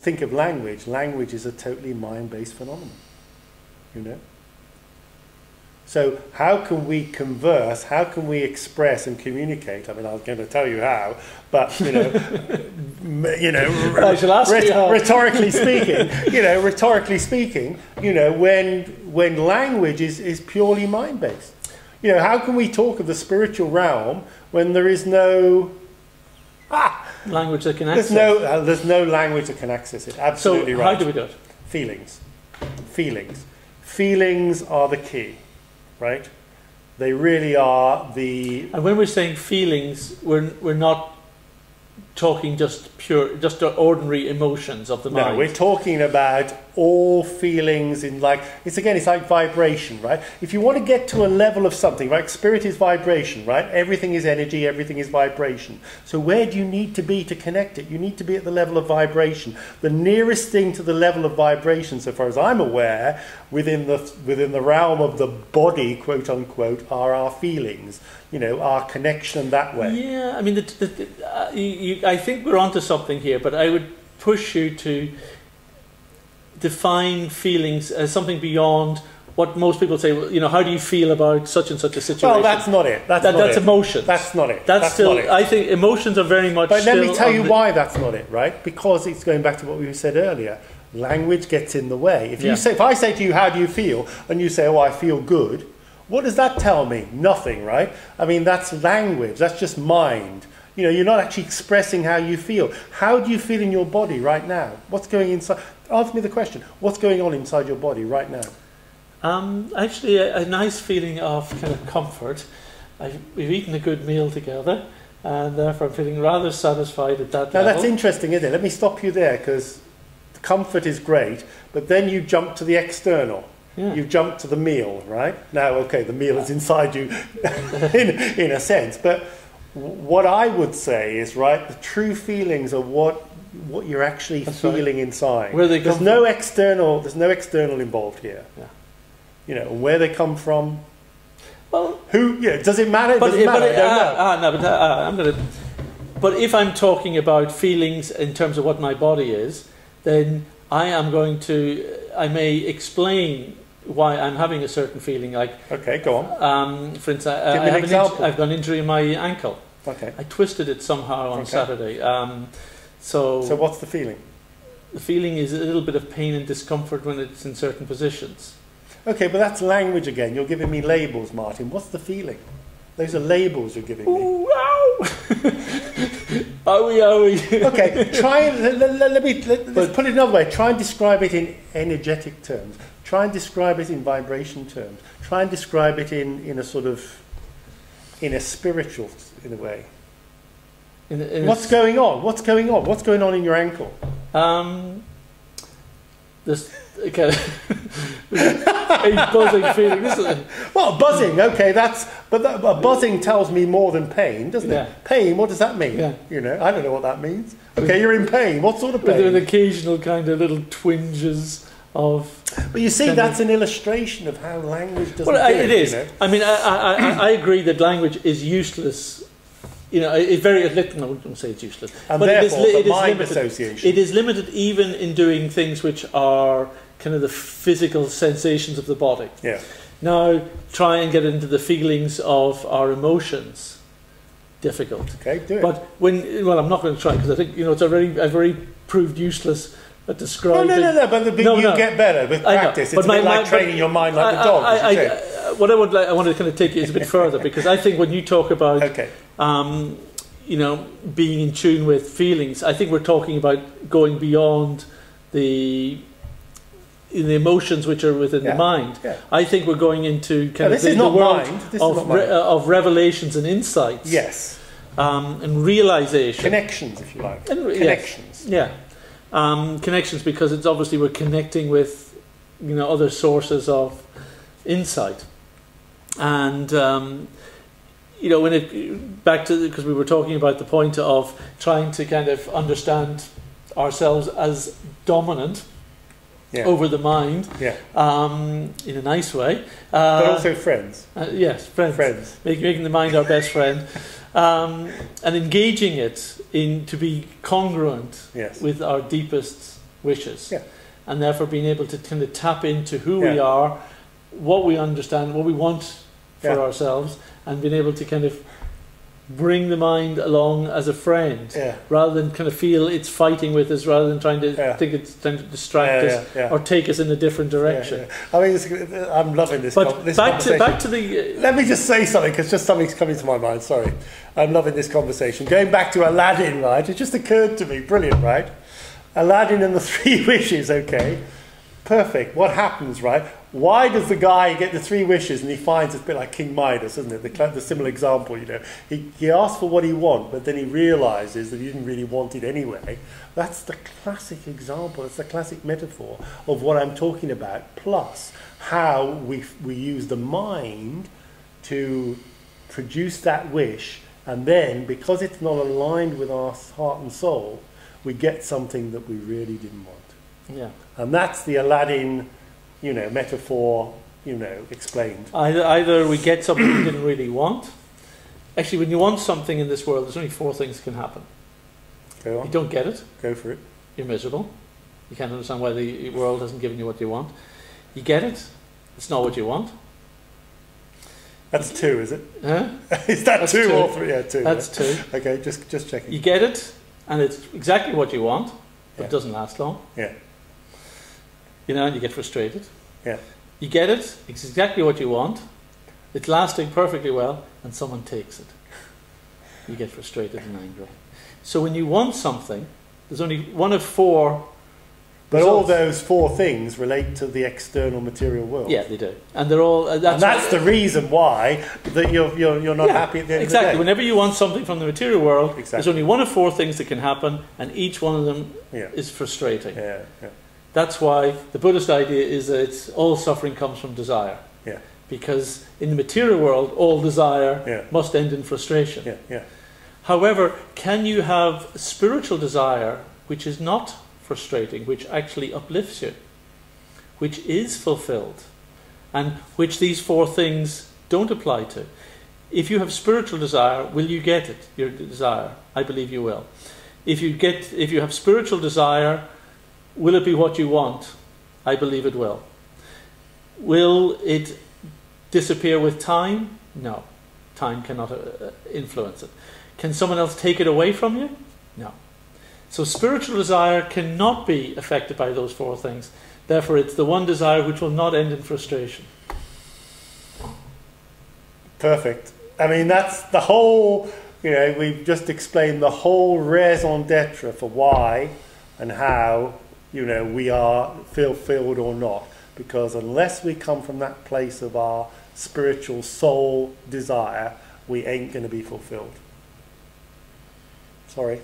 think of language, language is a totally mind-based phenomenon, you know? So how can we converse, how can we express and communicate? I mean, I was going to tell you how, but, you know, rhetorically speaking, when language is purely mind-based. You know, how can we talk of the spiritual realm when there is no... language that can access there's no language that can access it. Absolutely right. So how do we do it? Feelings. Feelings are the key, right? They really are the... And when we're saying feelings, we're not talking just ordinary emotions of the mind. No, we're talking about all feelings in it's like vibration, right? If you want to get to a level of something, right? Spirit is vibration, right? Everything is energy, everything is vibration. So where do you need to be to connect it? You need to be at the level of vibration. The nearest thing to the level of vibration, so far as I'm aware, within the realm of the body, quote unquote, are our feelings. You know, our connection that way. Yeah, I mean, I think we're onto something here, but I would push you to define feelings as something beyond what most people say. Well, you know, how do you feel about such and such a situation? Well, that's not it. That's emotions. That's not it. That's still. Not it. I think emotions are very much. But let me tell you why that's not it, right? Because it's going back to what we said earlier. Language gets in the way. If I say to you, "How do you feel?" and you say, "Oh, I feel good," what does that tell me? Nothing, right? I mean, that's language. That's just mind. You know, you're not actually expressing how you feel. How do you feel in your body right now? What's going inside? Answer me the question. What's going on inside your body right now? Actually, a nice feeling of kind of comfort. We've eaten a good meal together, and therefore I'm feeling rather satisfied at that level. Now, that's interesting, isn't it? Let me stop you there, because the comfort is great, but then you jump to the external. Yeah. You jump to the meal, right? Now, okay, the meal is inside you in a sense, but what I would say is, right, the true feelings are what you're actually feeling inside. Where they come from. There's no external involved here. Yeah. You know, where they come from. Well, does it matter? Does it matter? I don't know. But if I'm talking about feelings in terms of what my body is, then I may explain why I'm having a certain feeling. Like, okay, go on. For instance, I've got an injury in my ankle. Okay. I twisted it somehow on Saturday. So what's the feeling? The feeling is a little bit of pain and discomfort when it's in certain positions. Okay, but that's language again. You're giving me labels, Martin. What's the feeling? Those are labels you're giving me. Ooh, ow! Owie. Okay, let's put it another way. Try and describe it in energetic terms. Try and describe it in vibration terms. Try and describe it in a sort of, in a spiritual, in a way. What's going on? What's going on? What's going on in your ankle? This okay. A buzzing feeling. Well, buzzing. Okay, buzzing tells me more than pain, doesn't it? Pain. What does that mean? Yeah. You know, I don't know what that means. Okay, you're in pain. What sort of pain? With occasional kind of little twinges of. But you see, that's an illustration of how language doesn't. Well, it is. You know? I mean, I agree that language is useless. You know, it's very little. I wouldn't say it's useless, and but therefore it is mind limited. Association. It is limited even in doing things which are kind of the physical sensations of the body. Yeah. Now, try and get into the feelings of our emotions. Difficult. Okay, do it. But I'm not going to try, because I think it's I've already proved useless at describing. No. But you get better with practice. It's a bit like training your mind like the dog. What I want to kind of take it is a bit further, because I think when you talk about being in tune with feelings, I think we're talking about going beyond the emotions which are within the mind. Yeah. I think we're going into kind of the world of revelations and insights. Yes. And realization. Connections, if you like. Connections. Yes. Yeah. Connections, because it's obviously we're connecting with other sources of insight. And because we were talking about the point of trying to kind of understand ourselves as dominant over the mind, in a nice way, but also friends. Yes, friends. Making the mind our best friend, and engaging it to be congruent with our deepest wishes. Yeah. And therefore being able to kind of tap into who we are, what we understand, what we want for ourselves, and being able to kind of bring the mind along as a friend, rather than kind of feel it's fighting with us, rather than trying to think it's trying to distract us or take us in a different direction. I mean, I'm loving this. But this back to the. Let me just say something, because just something's coming to my mind. Sorry, I'm loving this conversation. Going back to Aladdin, right? It just occurred to me. Brilliant, right? Aladdin and the 3 wishes. Okay, perfect. What happens, right? Why does the guy get the 3 wishes and he finds it's a bit like King Midas, isn't it? The similar example, you know. He asks for what he wants, but then he realises that he didn't really want it anyway. That's the classic example. It's the classic metaphor of what I'm talking about. Plus, how we use the mind to produce that wish, and then, because it's not aligned with our heart and soul, we get something that we really didn't want. Yeah. And that's the Aladdin, you know, metaphor, you know, explained. Either we get something we didn't really want. Actually, when you want something in this world, there's only 4 things that can happen. Go on. You don't get it. Go for it. You're miserable. You can't understand why the world hasn't given you what you want. You get it. It's not what you want. That's 2, is it? Huh? Is that 2 or 3? Yeah, 2. That's 2. Okay, just checking. You get it, and it's exactly what you want, but it doesn't last long. Yeah. You know, and you get frustrated. Yeah. You get it, it's exactly what you want, it's lasting perfectly well, and someone takes it. You get frustrated and angry. So when you want something, there's only 1 of 4. But results. all those 4 things relate to the external material world. Yeah, they do, and they're all. That's the reason why that you're not happy at the end of the day. Whenever you want something from the material world, there's only 1 of 4 things that can happen, and each one of them is frustrating. Yeah. That's why the Buddhist idea is that all suffering comes from desire. Yeah. Because in the material world, all desire must end in frustration. Yeah. However, can you have spiritual desire which is not frustrating, which actually uplifts you, which is fulfilled, and which these 4 things don't apply to? If you have spiritual desire, will you get it, your desire? I believe you will. If you have spiritual desire, will it be what you want? I believe it will. Will it disappear with time? No. Time cannot influence it. Can someone else take it away from you? No. So spiritual desire cannot be affected by those 4 things. Therefore, it's the one desire which will not end in frustration. Perfect. I mean, that's the whole, you know, we've just explained the whole raison d'etre for why and how, you know, we are fulfilled or not. Because unless we come from that place of our spiritual soul desire, we ain't going to be fulfilled. Sorry.